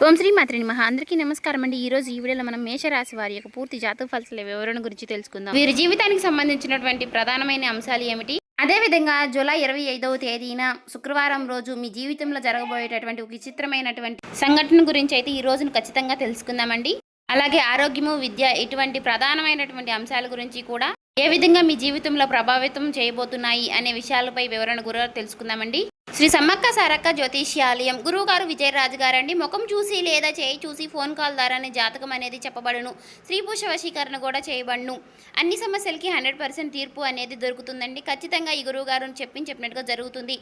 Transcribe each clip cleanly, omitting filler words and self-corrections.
ఓం శ్రీ మాత్రి నమః. అందరికీ నమస్కారం అండి. ఈ రోజు ఈ వీడియోలో మనం మేషరాశి వారి యొక్క పూర్తి జాతక ఫలితాల వివరణ గురించి తెలుసుకుందాం. వీరి జీవితానికి సంబంధించినటువంటి ప్రధానమైన అంశాలు ఏమిటి, అదేవిధంగా జూలై 25వ తేదీన శుక్రవారం రోజు మీ జీవితంలో జరగబోయేటటువంటి ఒక విచిత్రమైనటువంటి సంఘటన గురించి అయితే ఈ రోజును ఖచ్చితంగా తెలుసుకుందామండి. అలాగే ఆరోగ్యము, విద్య ఇటువంటి ప్రధానమైనటువంటి అంశాల గురించి కూడా ఏ విధంగా మీ జీవితంలో ప్రభావితం చేయబోతున్నాయి అనే విషయాలపై వివరణ గురించి తెలుసుకుందామండి. శ్రీ సమ్మక్క సారక్క జ్యోతిష్యాలయం గురువు గారు విజయరాజు గారండి. ముఖం చూసి లేదా చేయి చూసి ఫోన్ కాల్ ద్వారానే జాతకం అనేది చెప్పబడును. స్త్రీ పురుష వశీకరణ కూడా చేయబడును. అన్ని సమస్యలకి 100% తీర్పు అనేది దొరుకుతుందండి. ఖచ్చితంగా ఈ గురువు గారు చెప్పినట్టుగా జరుగుతుంది.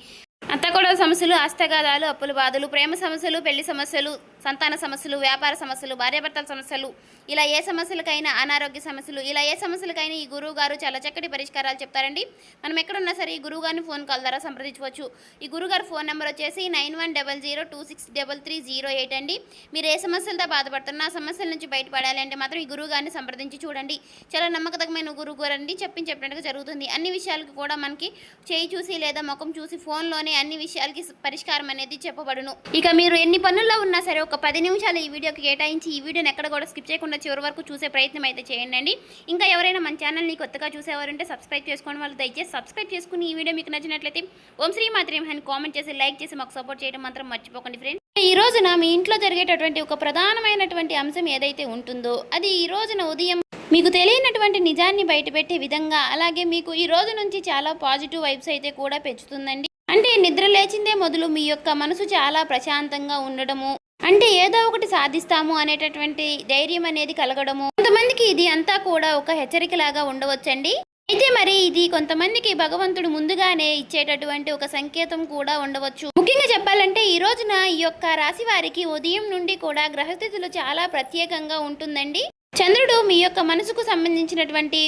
అత్తగొడవ సమస్యలు, హస్తగాదాలు, అప్పుల బాధలు, ప్రేమ సమస్యలు, పెళ్లి సమస్యలు, సంతాన సమస్యలు, వ్యాపార సమస్యలు, భార్యాభర్తల సమస్యలు, ఇలా ఏ సమస్యలకైనా, అనారోగ్య సమస్యలు, ఇలా ఏ సమస్యలకైనా ఈ గురువు గారు చాలా చక్కటి పరిష్కారాలు చెప్తారండి. మనం ఎక్కడున్నా సరే ఈ గురువు గారిని ఫోన్ కాల్ ద్వారా సంప్రదించవచ్చు. ఈ గురుగారు ఫోన్ నెంబర్ వచ్చేసి 9100263308 అండి. మీరు ఏ సమస్యలతో బాధపడుతున్నా ఆ సమస్యల నుంచి బయటపడాలి అంటే మాత్రం ఈ గురువు గారిని సంప్రదించి చూడండి. చాలా నమ్మకతమైన గురువు గారు అండి. చెప్పినట్టుగా జరుగుతుంది. అన్ని విషయాలకు కూడా మనకి చేయి చూసి లేదా ముఖం చూసి ఫోన్లోనే అన్ని విషయాలకి పరిష్కారం అనేది చెప్పబడును. ఇక మీరు ఎన్ని పనుల్లో ఉన్నా సరే ఒక 10 నిమిషాలు ఈ వీడియోకి కేటాయించి ఈ వీడియోని ఎక్కడ కూడా స్కిప్ చేయకుండా చివరి వరకు చూసే ప్రయత్నం అయితే చేయండి. ఇంకా ఎవరైనా మన ఛానల్ని కొత్తగా చూసేవారంటే సబ్స్క్రైబ్ చేసుకోండి. వాళ్ళు దయచేసి సబ్స్క్రైబ్ చేసుకుని ఈ వీడియో మీకు నచ్చినట్లయితే ఓం శ్రీ మాత్రి నమః అని కామెంట్ చేసి లైక్ చేసి మాకు సపోర్ట్ చేయడం మాత్రం మర్చిపోకండి ఫ్రెండ్స్. ఈ రోజున మీ ఇంట్లో జరిగేటటువంటి ఒక ప్రధానమైనటువంటి అంశం ఏదైతే ఉంటుందో అది ఈ రోజున ఉదయం మీకు తెలియనటువంటి నిజాన్ని బయటపెట్టే విధంగా, అలాగే మీకు ఈ రోజు నుంచి చాలా పాజిటివ్ వైబ్స్ అయితే కూడా పెంచుతుందండి. అంటే నిద్ర లేచిందే మొదలు మీ యొక్క మనసు చాలా ప్రశాంతంగా ఉండడము, అంటే ఏదో ఒకటి సాధిస్తాము అనేటటువంటి ధైర్యం అనేది కలగడము. కొంతమందికి ఇది అంతా కూడా ఒక హెచ్చరికలాగా ఉండవచ్చండి. అయితే మరి ఇది కొంతమందికి భగవంతుడు ముందుగానే ఇచ్చేటటువంటి ఒక సంకేతం కూడా ఉండవచ్చు. ముఖ్యంగా చెప్పాలంటే ఈ రోజున ఈ యొక్క రాశి వారికి ఉదయం నుండి కూడా గ్రహస్థితులు చాలా ప్రత్యేకంగా ఉంటుందండి. చంద్రుడు మీ యొక్క మనసుకు సంబంధించినటువంటి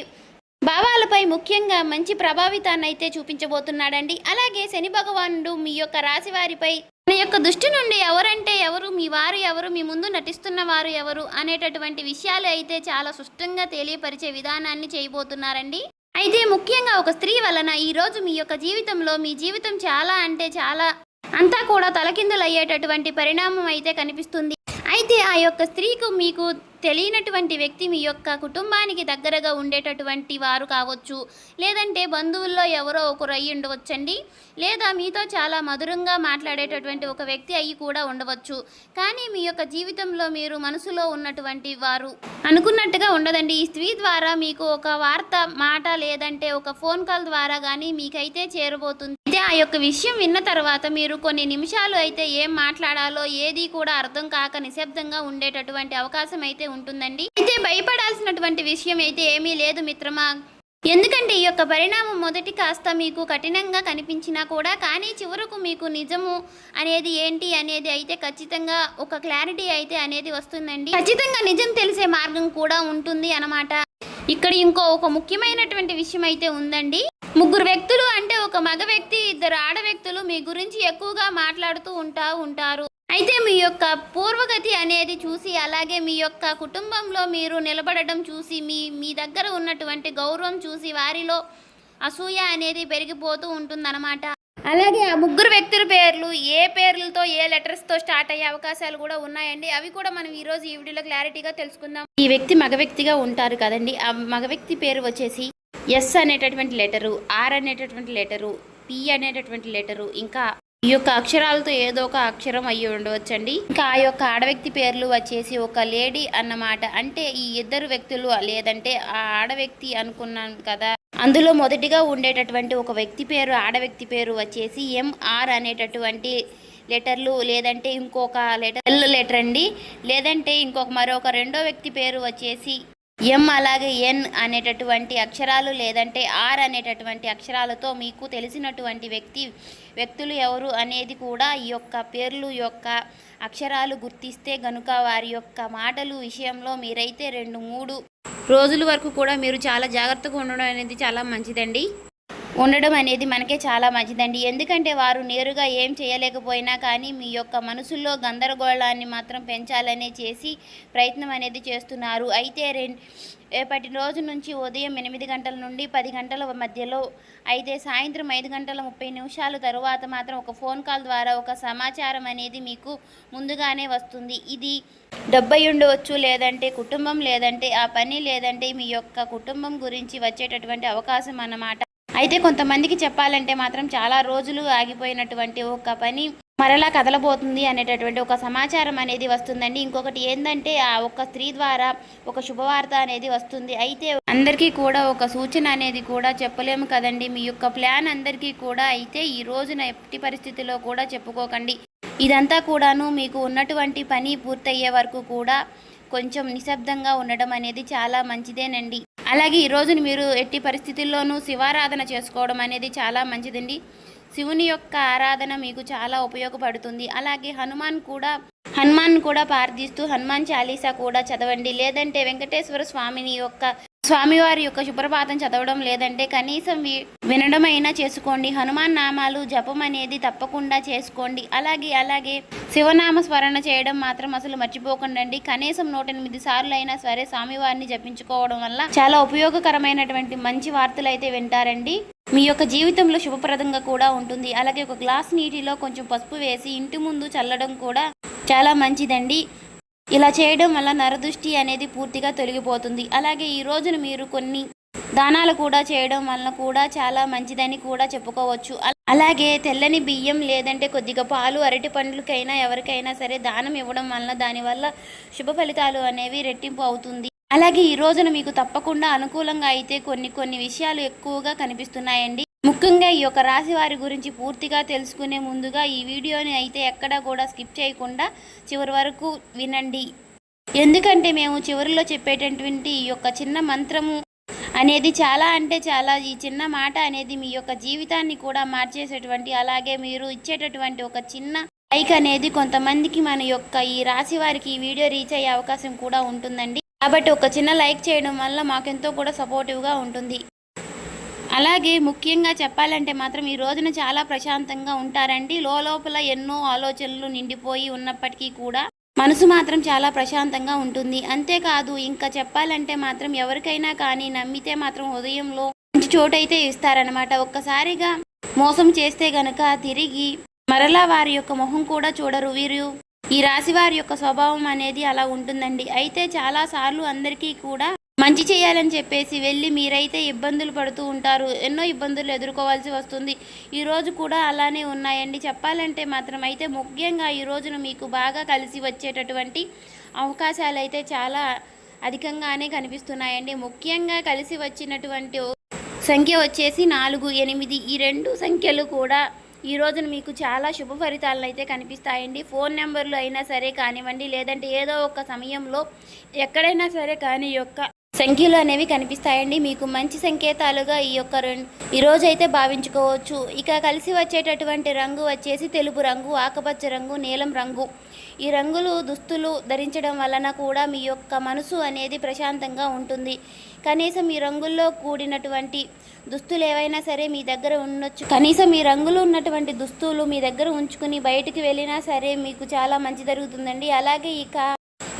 భావాలపై ముఖ్యంగా మంచి ప్రభావితాన్ని అయితే చూపించబోతున్నాడండి. అలాగే శని భగవానుడు మీ యొక్క రాశి వారిపై మీ యొక్క దృష్టి నుండి ఎవరంటే ఎవరు, మీ వారు ఎవరు, మీ ముందు నటిస్తున్న వారు ఎవరు అనేటటువంటి విషయాలు అయితే చాలా స్పష్టంగా తెలియపరిచే విధానాన్ని చేయబోతున్నారండి. అయితే ముఖ్యంగా ఒక స్త్రీ వలన ఈరోజు మీ యొక్క జీవితంలో మీ జీవితం చాలా అంటే చాలా అంతా కూడా తలకిందులు అయ్యేటటువంటి పరిణామం అయితే కనిపిస్తుంది. అయితే ఆ యొక్క స్త్రీకు మీకు తెలియనటువంటి వ్యక్తి మీ యొక్క కుటుంబానికి దగ్గరగా ఉండేటటువంటి వారు కావచ్చు, లేదంటే బంధువుల్లో ఎవరో ఒకరు అయ్యి ఉండవచ్చండి, లేదా మీతో చాలా మధురంగా మాట్లాడేటటువంటి ఒక వ్యక్తి అయ్యి కూడా ఉండవచ్చు. కానీ మీ యొక్క జీవితంలో మీరు మనసులో ఉన్నటువంటి వారు అనుకున్నట్టుగా ఉండదండి. ఈ స్త్రీ ద్వారా మీకు ఒక వార్త మాట లేదంటే ఒక ఫోన్ కాల్ ద్వారా కానీ మీకైతే చేరబోతుంది. అయితే ఆ యొక్క విషయం విన్న తర్వాత మీరు కొన్ని నిమిషాలు అయితే ఏం మాట్లాడాలో ఏది కూడా అర్థం కాక నిశ్శబ్దంగా ఉండేటటువంటి అవకాశం అయితే ఉంటుందండి. అయితే భయపడాల్సినటువంటి విషయం అయితే ఏమీ లేదు మిత్రమా. ఎందుకంటే ఈ యొక్క పరిణామం మొదటి కాస్త మీకు కఠినంగా కనిపించినా కూడా కానీ చివరకు మీకు నిజము అనేది ఏంటి అనేది అయితే ఖచ్చితంగా ఒక క్లారిటీ అయితే అనేది వస్తుందండి. ఖచ్చితంగా నిజం తెలిసే మార్గం కూడా ఉంటుంది అన్నమాట. ఇక్కడ ఒక ముఖ్యమైనటువంటి విషయం అయితే ఉందండి. ముగ్గురు వ్యక్తులు అంటే ఒక మగ వ్యక్తి, ఇద్దరు ఆడ వ్యక్తులు మీ గురించి ఎక్కువగా మాట్లాడుతూ ఉంటారు. అయితే మీ యొక్క పూర్వగతి అనేది చూసి, అలాగే మీ యొక్క కుటుంబంలో మీరు నిలబడడం చూసి, మీ దగ్గర ఉన్నటువంటి గౌరవం చూసి వారిలో అసూయ అనేది పెరిగిపోతూ ఉంటుందన్నమాట. అలాగే ఆ ముగ్గురు వ్యక్తుల పేర్లు ఏ పేర్లతో ఏ లెటర్స్తో స్టార్ట్ అయ్యే అవకాశాలు కూడా ఉన్నాయండి. అవి కూడా మనం ఈరోజు ఈ వీడియోలో క్లారిటీగా తెలుసుకుందాం. ఈ వ్యక్తి మగ వ్యక్తిగా ఉంటారు కదండి. ఆ మగ వ్యక్తి పేరు వచ్చేసి ఎస్ అనేటటువంటి లెటరు, ఆర్ అనేటటువంటి లెటరు, పి అనేటటువంటి లెటరు, ఇంకా ఈ యొక్క అక్షరాలతో ఏదో ఒక అక్షరం అయ్యి ఉండవచ్చండి. ఇంకా ఆ యొక్క ఆడవ్యక్తి పేర్లు వచ్చేసి ఒక లేడీ అన్నమాట. అంటే ఈ ఇద్దరు వ్యక్తులు లేదంటే ఆ ఆడవ్యక్తి అనుకున్నాను కదా, అందులో మొదటిగా ఉండేటటువంటి ఒక వ్యక్తి పేరు, ఆడవ్యక్తి పేరు వచ్చేసి ఎంఆర్ అనేటటువంటి లెటర్లు, లేదంటే ఇంకొక లెటర్ అండి, లేదంటే మరొక రెండో వ్యక్తి పేరు వచ్చేసి ఎం అలాగే ఎన్ అనేటటువంటి అక్షరాలు, లేదంటే ఆర్ అనేటటువంటి అక్షరాలతో మీకు తెలిసినటువంటి వ్యక్తులు ఎవరు అనేది కూడా ఈ యొక్క పేర్లు యొక్క అక్షరాలు గుర్తిస్తే గనుక వారి యొక్క మాటలు విషయంలో మీరైతే 2-3 రోజుల వరకు కూడా మీరు చాలా జాగ్రత్తగా ఉండడం అనేది చాలా మంచిదండి. ఉండడం అనేది మనకే చాలా మంచిదండి. ఎందుకంటే వారు నేరుగా ఏం చేయలేకపోయినా కానీ మీ యొక్క మనసుల్లో గందరగోళాన్ని మాత్రం పెంచాలనే చేసి ప్రయత్నం అనేది చేస్తున్నారు. అయితే రేపటి రోజు నుంచి ఉదయం 8 గంటల నుండి 10 గంటల మధ్యలో, అయితే సాయంత్రం 5:30 తరువాత మాత్రం ఒక ఫోన్ కాల్ ద్వారా ఒక సమాచారం అనేది మీకు ముందుగానే వస్తుంది. ఇది డబ్బై ఉండవచ్చు, లేదంటే కుటుంబం, లేదంటే ఆ పని, లేదంటే మీ యొక్క కుటుంబం గురించి వచ్చేటటువంటి అవకాశం అన్నమాట. అయితే కొంతమందికి చెప్పాలంటే మాత్రం చాలా రోజులు ఆగిపోయినటువంటి ఒక పని మరలా కదలబోతుంది అనేటటువంటి ఒక సమాచారం అనేది వస్తుందండి. ఇంకొకటి ఏంటంటే ఆ ఒక్క స్త్రీ ద్వారా ఒక శుభవార్త అనేది వస్తుంది. అయితే అందరికీ కూడా ఒక సూచన అనేది కూడా చెప్పలేము కదండి. మీ యొక్క ప్లాన్ అందరికీ కూడా అయితే ఈ రోజున ఎట్టి పరిస్థితిలో కూడా చెప్పుకోకండి. ఇదంతా కూడాను మీకు ఉన్నటువంటి పని పూర్తయ్యే వరకు కూడా కొంచెం నిశ్శబ్దంగా ఉండడం అనేది చాలా మంచిదేనండి. అలాగే ఈ రోజున మీరు ఎట్టి పరిస్థితుల్లోనూ శివారాధన చేసుకోవడం అనేది చాలా మంచిదండి. శివుని యొక్క ఆరాధన మీకు చాలా ఉపయోగపడుతుంది. అలాగే హనుమాన్ కూడా ప్రార్థిస్తూ హనుమాన్ చాలీసా కూడా చదవండి. లేదంటే వెంకటేశ్వర స్వామివారి యొక్క సుప్రభాతం చదవడం, లేదంటే కనీసం వినడమైనా చేసుకోండి. హనుమాన్ నామాలు జపం అనేది తప్పకుండా చేసుకోండి. అలాగే శివనామ స్మరణ చేయడం మాత్రం అసలు మర్చిపోకండి. కనీసం 108 సార్లు అయినా సరే స్వామివారిని జపించుకోవడం వల్ల చాలా ఉపయోగకరమైనటువంటి మంచి వార్తలు అయితే వింటారండి. మీ యొక్క జీవితంలో శుభప్రదంగా కూడా ఉంటుంది. అలాగే ఒక గ్లాస్ నీటిలో కొంచెం పసుపు వేసి ఇంటి ముందు చల్లడం కూడా చాలా మంచిదండి. ఇలా చేయడం వల్ల నరదృష్టి అనేది పూర్తిగా తొలగిపోతుంది. అలాగే ఈ రోజున మీరు కొన్ని దానాలు కూడా చేయడం వలన కూడా చాలా మంచిదని కూడా చెప్పుకోవచ్చు. అలాగే తెల్లని బియ్యం, లేదంటే కొద్దిగా పాలు, అరటి పండ్లకైనా ఎవరికైనా సరే దానం ఇవ్వడం వలన దానివల్ల శుభ ఫలితాలు అనేవి రెట్టింపు అవుతుంది. అలాగే ఈ రోజున మీకు తప్పకుండా అనుకూలంగా అయితే కొన్ని విషయాలు ఎక్కువగా కనిపిస్తున్నాయండి. ముఖ్యంగా ఈ యొక్క రాశి వారి గురించి పూర్తిగా తెలుసుకునే ముందుగా ఈ వీడియోని అయితే ఎక్కడా కూడా స్కిప్ చేయకుండా చివరి వరకు వినండి. ఎందుకంటే మేము చివరిలో చెప్పేటటువంటి ఈ యొక్క చిన్న మంత్రము అనేది చాలా ఈ చిన్న మాట అనేది మీ యొక్క జీవితాన్ని కూడా మార్చేసేటువంటి, అలాగే మీరు ఇచ్చేటటువంటి ఒక చిన్న లైక్ అనేది కొంతమందికి మన యొక్క ఈ రాశి వారికి ఈ వీడియో రీచ్ అయ్యే అవకాశం కూడా ఉంటుందండి. కాబట్టి ఒక చిన్న లైక్ చేయడం వల్ల మాకెంతో కూడా సపోర్టివ్గా ఉంటుంది. అలాగే ముఖ్యంగా చెప్పాలంటే మాత్రం ఈ రోజున చాలా ప్రశాంతంగా ఉంటారండి. లోపల ఎన్నో ఆలోచనలు నిండిపోయి ఉన్నప్పటికీ కూడా మనసు మాత్రం చాలా ప్రశాంతంగా ఉంటుంది. అంతేకాదు ఇంకా చెప్పాలంటే మాత్రం ఎవరికైనా కానీ నమ్మితే మాత్రం హృదయంలో మంచి చోటైతే ఇస్తారనమాట. ఒక్కసారిగా మోసం చేస్తే గనక తిరిగి మరలా వారి యొక్క మొహం కూడా చూడరు. ఈ రాశి వారి యొక్క స్వభావం అనేది అలా ఉంటుందండి. అయితే చాలాసార్లు అందరికీ కూడా మంచి చేయాలని చెప్పేసి వెళ్ళి మీరైతే ఇబ్బందులు పడుతూ ఉంటారు. ఎన్నో ఇబ్బందులు ఎదుర్కోవాల్సి వస్తుంది. ఈరోజు కూడా అలానే ఉన్నాయండి చెప్పాలంటే మాత్రం. అయితే ముఖ్యంగా ఈ రోజున మీకు బాగా కలిసి వచ్చేటటువంటి అవకాశాలు అయితే చాలా అధికంగానే కనిపిస్తున్నాయండి. ముఖ్యంగా కలిసి వచ్చినటువంటి సంఖ్య వచ్చేసి 4, 8 ఈ 2 సంఖ్యలు కూడా ఈ రోజున మీకు చాలా శుభ ఫలితాలను అయితే కనిపిస్తాయండి. ఫోన్ నెంబర్లు అయినా సరే కానివ్వండి, లేదంటే ఏదో ఒక సమయంలో ఎక్కడైనా సరే కానీ యొక్క సంఖ్యలు అనేవి కనిపిస్తాయండి. మీకు మంచి సంకేతాలుగా ఈ రోజు అయితే భావించుకోవచ్చు. ఇక కలిసి వచ్చేటటువంటి రంగు వచ్చేసి తెలుపు రంగు, ఆకుపచ్చ రంగు, నీలం రంగు. ఈ రంగులు దుస్తులు ధరించడం వలన కూడా మీ యొక్క మనసు అనేది ప్రశాంతంగా ఉంటుంది. కనీసం ఈ రంగుల్లో కూడినటువంటి దుస్తులు ఏవైనా సరే మీ దగ్గర ఉండొచ్చు. కనీసం ఈ రంగులు ఉన్నటువంటి దుస్తులు మీ దగ్గర ఉంచుకుని బయటికి వెళ్ళినా సరే మీకు చాలా మంచి జరుగుతుందండి. అలాగే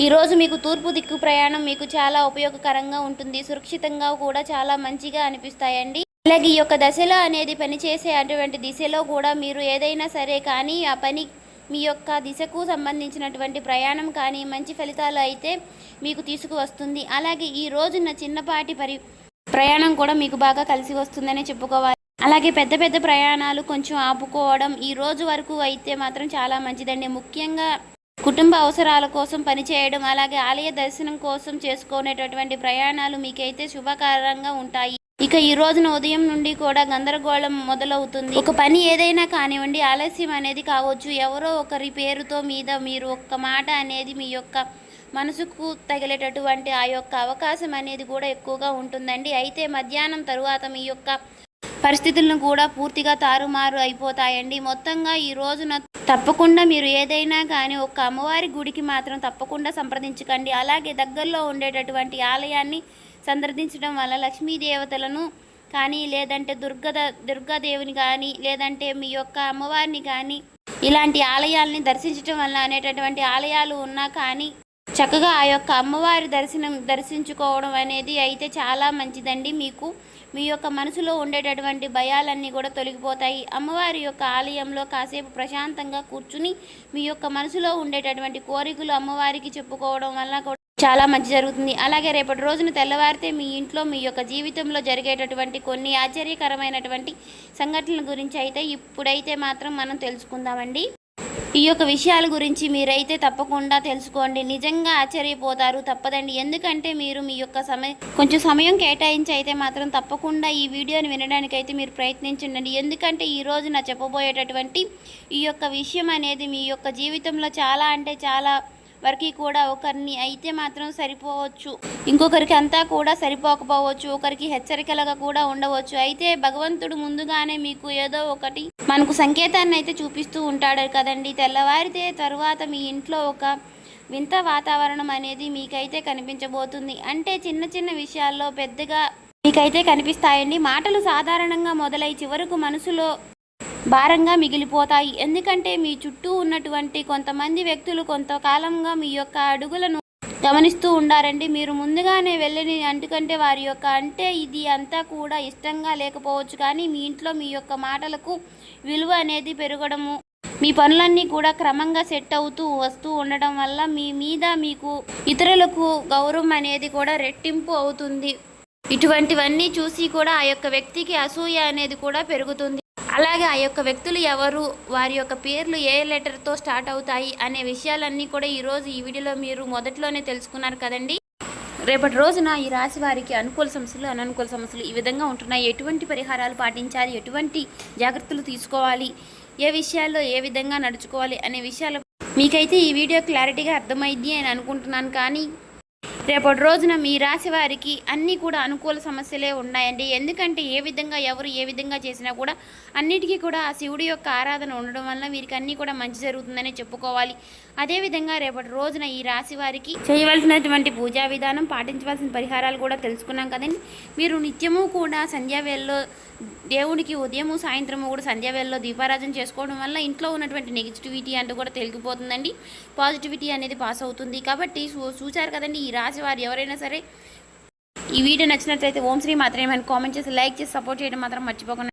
ఈరోజు మీకు తూర్పు దిక్కు ప్రయాణం మీకు చాలా ఉపయోగకరంగా ఉంటుంది. సురక్షితంగా కూడా చాలా మంచిగా అనిపిస్తాయండి. అలాగే ఈ యొక్క దశలో అనేది పనిచేసే అటువంటి దిశలో కూడా మీరు ఏదైనా సరే కానీ ఆ పని మీ యొక్క దిశకు సంబంధించినటువంటి ప్రయాణం కానీ మంచి ఫలితాలు అయితే మీకు తీసుకువస్తుంది. అలాగే ఈ రోజున చిన్నపాటి ప్రయాణం కూడా మీకు బాగా కలిసి వస్తుందని చెప్పుకోవాలి. అలాగే పెద్ద ప్రయాణాలు కొంచెం ఆపుకోవడం ఈ రోజు వరకు అయితే మాత్రం చాలా మంచిదండి. ముఖ్యంగా కుటుంబ అవసరాల కోసం పనిచేయడం, అలాగే ఆలయ దర్శనం కోసం చేసుకునేటటువంటి ప్రయాణాలు మీకైతే శుభకరంగా ఉంటాయి. ఇక ఈ రోజున ఉదయం నుండి కూడా గందరగోళం మొదలవుతుంది. ఒక పని ఏదైనా కానివ్వండి ఆలస్యం అనేది కావచ్చు. ఎవరో ఒకరి పేరుతో మీద మీరు ఒక్క మాట అనేది మీ యొక్క మనసుకు తగిలేటటువంటి ఆ యొక్క అవకాశం అనేది కూడా ఎక్కువగా ఉంటుందండి. అయితే మధ్యాహ్నం తరువాత మీ యొక్క పరిస్థితులను కూడా పూర్తిగా తారుమారు అయిపోతాయండి. మొత్తంగా ఈ రోజున తప్పకుండా మీరు ఏదైనా కానీ ఒక అమ్మవారి గుడికి మాత్రం తప్పకుండా సంప్రదించకండి. అలాగే దగ్గరలో ఉండేటటువంటి ఆలయాన్ని సందర్శించడం వల్ల లక్ష్మీ దేవతలను కానీ లేదంటే దుర్గాదేవిని కానీ లేదంటే మీ యొక్క అమ్మవారిని కానీ ఇలాంటి ఆలయాల్ని దర్శించడం వల్ల అనేటటువంటి ఆలయాలు ఉన్నా కానీ చక్కగా ఆ యొక్క అమ్మవారి దర్శించుకోవడం అనేది అయితే చాలా మంచిదండి. మీకు మీ యొక్క మనసులో ఉండేటటువంటి భయాలన్నీ కూడా తొలగిపోతాయి. అమ్మవారి యొక్క ఆలయంలో కాసేపు ప్రశాంతంగా కూర్చుని మీ యొక్క మనసులో ఉండేటటువంటి కోరికలు అమ్మవారికి చెప్పుకోవడం వల్ల కూడా చాలా మంచి జరుగుతుంది. అలాగే రేపటి రోజున తెల్లవారితే మీ ఇంట్లో మీ యొక్క జీవితంలో జరిగేటటువంటి కొన్ని ఆశ్చర్యకరమైనటువంటి సంఘటనల గురించి అయితే ఇప్పుడైతే మాత్రం మనం తెలుసుకుందామండి. ఈ యొక్క విషయాల గురించి మీరైతే తప్పకుండా తెలుసుకోండి. నిజంగా ఆశ్చర్యపోతారు, తప్పదండి. ఎందుకంటే మీరు మీ యొక్క కొంచెం సమయం కేటాయించి అయితే మాత్రం తప్పకుండా ఈ వీడియోని వినడానికైతే మీరు ప్రయత్నించండి. ఎందుకంటే ఈరోజు నా చెప్పబోయేటటువంటి ఈ యొక్క విషయం అనేది మీ యొక్క జీవితంలో చాలా అంటే చాలా వరకు కూడా ఒకరిని అయితే మాత్రం సరిపోవచ్చు, ఇంకొకరికి అంతా కూడా సరిపోకపోవచ్చు, ఒకరికి హెచ్చరికలుగా కూడా ఉండవచ్చు. అయితే భగవంతుడు ముందుగానే మీకు ఏదో ఒకటి మనకు సంకేతాన్ని అయితే చూపిస్తూ ఉంటాడు కదండి. తెల్లవారితే తరువాత మీ ఇంట్లో ఒక వింత వాతావరణం అనేది మీకైతే కనిపించబోతుంది. అంటే చిన్న చిన్న విషయాల్లో పెద్దగా మీకైతే కనిపిస్తాయండి. మాటలు సాధారణంగా మొదలై చివరకు మనసులో భారంగా మిగిలిపోతాయి. ఎందుకంటే మీ చుట్టూ ఉన్నటువంటి కొంతమంది వ్యక్తులు కొంతకాలంగా మీ యొక్క అడుగులను గమనిస్తూ ఉండారండి. మీరు ముందుగానే వెళ్ళని ఎందుకంటే వారి యొక్క అంటే ఇది అంతా కూడా ఇష్టంగా లేకపోవచ్చు, కానీ మీ ఇంట్లో మీ యొక్క మాటలకు విలువ అనేది పెరగడము, మీ పనులన్నీ కూడా క్రమంగా సెట్ అవుతూ వస్తూ ఉండడం వల్ల మీ మీద మీకు ఇతరులకు గౌరవం అనేది కూడా రెట్టింపు అవుతుంది. ఇటువంటివన్నీ చూసి కూడా ఆ యొక్క వ్యక్తికి అసూయ అనేది కూడా పెరుగుతుంది. అలాగే ఆ యొక్క వ్యక్తులు ఎవరు, వారి యొక్క పేర్లు ఏ లెటర్తో స్టార్ట్ అవుతాయి అనే విషయాలన్నీ కూడా ఈరోజు ఈ వీడియోలో మీరు మొదట్లోనే తెలుసుకున్నారు కదండి. రేపటి రోజున ఈ రాశి వారికి అనుకూల సమస్యలు, అననుకూల సమస్యలు ఈ విధంగా ఉంటున్నాయి. ఎటువంటి పరిహారాలు పాటించాలి, ఎటువంటి జాగ్రత్తలు తీసుకోవాలి, ఏ విషయాల్లో ఏ విధంగా నడుచుకోవాలి అనే విషయాలు మీకైతే ఈ వీడియో క్లారిటీగా అర్థమైంది అని అనుకుంటున్నాను. కానీ రేపటి రోజున మీ రాశి వారికి అన్నీ కూడా అనుకూల సమస్యలే ఉన్నాయండి. ఎందుకంటే ఏ విధంగా ఎవరు ఏ విధంగా చేసినా కూడా అన్నిటికీ కూడా ఆ శివుడి యొక్క ఆరాధన ఉండడం వల్ల వీరికి అన్నీ కూడా మంచి జరుగుతుందని చెప్పుకోవాలి. అదేవిధంగా రేపటి రోజున ఈ రాశి వారికి చేయవలసినటువంటి పూజా విధానం, పాటించవలసిన పరిహారాలు కూడా తెలుసుకున్నాం కదండి. మీరు నిత్యము కూడా సంధ్యావేళలో దేవుడికి ఉదయము సాయంత్రము కూడా సంధ్యావేళలో దీపారాధన చేసుకోవడం వల్ల ఇంట్లో ఉన్నటువంటి నెగిటివిటీ అంటూ కూడా తొలగిపోతుందండి. పాజిటివిటీ అనేది పాస్ అవుతుంది. కాబట్టి చూశారు కదండి, ఈ రాశి వారు ఎవరైనా సరే ఈ వీడియో నచ్చినట్లయితే ఓం శ్రీ మాత్రమే కామెంట్ చేసి లైక్ చేసి సపోర్ట్ చేయడం మాత్రం మర్చిపోకుండా.